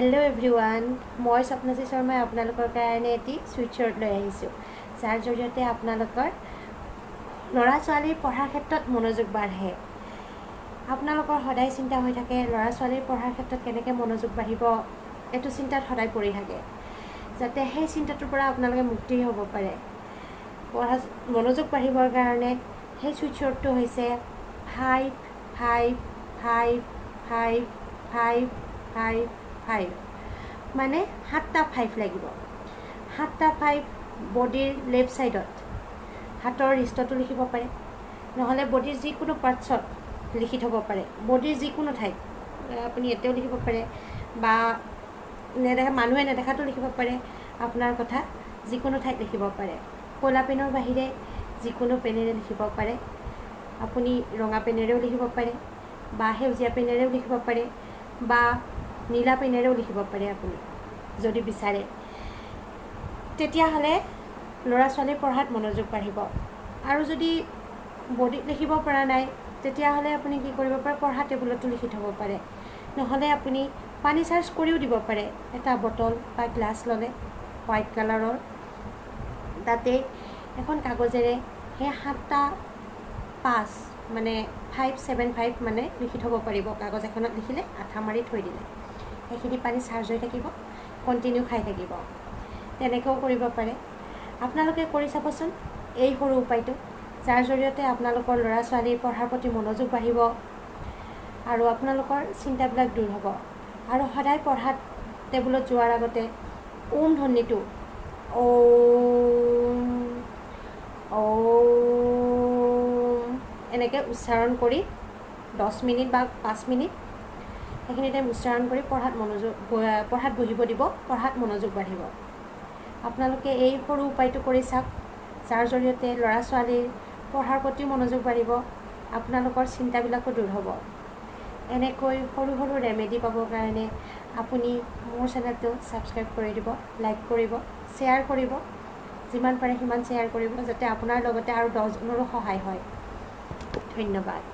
Hello' everyone, মই স্বপ্নশ্ৰী শৰ্মাই আপোনালোকৰ কাৰণে এটি ছুইট শ্বৰ্ট লৈ আহিছোঁ, যাৰ জৰিয়তে আপোনালোকৰ ল'ৰা ছোৱালীৰ পঢ়াৰ ক্ষেত্ৰত মনোযোগ বাঢ়ে। আপোনালোকৰ সদায় চিন্তা হৈ থাকে ল'ৰা ছোৱালীৰ পঢ়াৰ ক্ষেত্ৰত কেনেকৈ মনোযোগ বাঢ়িব, এইটো চিন্তাত সদায় পৰি থাকে। যাতে সেই চিন্তাটোৰ পৰা আপোনালোকে মুক্তি হ'ব পাৰে, মনোযোগ বাঢ়িবৰ কাৰণে সেই ছুইট শ্বৰ্টটো হৈছে 5 5 5 5 5 5 5, মানে 7টা 5 লাগিব। 7টা 5 বডিৰ লেফ্ট ছাইডত হাতৰ ৰিষ্টতো লিখিব পাৰে, নহ'লে বডিৰ যিকোনো পাৰ্টছত লিখি থ'ব পাৰে। বডিৰ যিকোনো ঠাইত আপুনি এতিয়াও লিখিব পাৰে, বা মানুহে নেদেখাটো লিখিব পাৰে। আপোনাৰ কথা, যিকোনো ঠাইত লিখিব পাৰে। ক'লা পেনৰ বাহিৰে যিকোনো পেনেৰে লিখিব পাৰে। আপুনি ৰঙা পেনেৰেও লিখিব পাৰে, বা সেউজীয়া পেনেৰেও লিখিব পাৰে, বা নীলা পেনেৰেও লিখিব পাৰে আপুনি যদি বিচাৰে। তেতিয়াহ'লে ল'ৰা ছোৱালীৰ পঢ়াত মনোযোগ বাঢ়িব। আৰু যদি বডিত লিখিব পৰা নাই, তেতিয়াহ'লে আপুনি কি কৰিব পাৰে, পঢ়া টেবুলতো লিখি থ'ব পাৰে। নহ'লে আপুনি পানী চাৰ্জ কৰিও দিব পাৰে। এটা বটল বা গ্লাছ ল'লে হোৱাইট কালাৰৰ, তাতে এখন কাগজেৰে সেই 7টা 5 মানে 5 7 5 মানে লিখি থ'ব পাৰিব। কাগজ এখনত লিখিলে আঠা মাৰি থৈ দিলে সেইখিনি পানী চাৰ্জ হৈ থাকিব, কণ্টিনিউ খাই থাকিব। তেনেকৈও কৰিব পাৰে। আপোনালোকে কৰি চাবচোন এই সৰু উপায়টো, যাৰ জৰিয়তে আপোনালোকৰ ল'ৰা ছোৱালীৰ পঢ়াৰ প্ৰতি মনোযোগ বাঢ়িব আৰু আপোনালোকৰ চিন্তাবিলাক দূৰ হ'ব। আৰু সদায় পঢ়াত টেবুলত যোৱাৰ আগতে ওম ধ্বনিটো এনেকৈ উচ্চাৰণ কৰি 10 মিনিট বা 5 মিনিট সেইখিনি টাইম উচ্চাৰণ কৰি পঢ়াত বহিব দিব। পঢ়াত মনোযোগ বাঢ়িব। আপোনালোকে এই সৰু উপায়টো কৰি চাওক, যাৰ জৰিয়তে ল'ৰা ছোৱালীৰ পঢ়াৰ প্ৰতি মনোযোগ বাঢ়িব, আপোনালোকৰ চিন্তাবিলাকো দূৰ হ'ব। এনেকৈ সৰু সৰু ৰেমেডি পাবৰ কাৰণে আপুনি মোৰ চেনেলটো ছাবস্ক্ৰাইব কৰি দিব, লাইক কৰিব, শ্বেয়াৰ কৰিব। যিমান পাৰে সিমান শ্বেয়াৰ কৰিব, যাতে আপোনাৰ লগতে আৰু 10জনৰো সহায় হয়। ধন্যবাদ।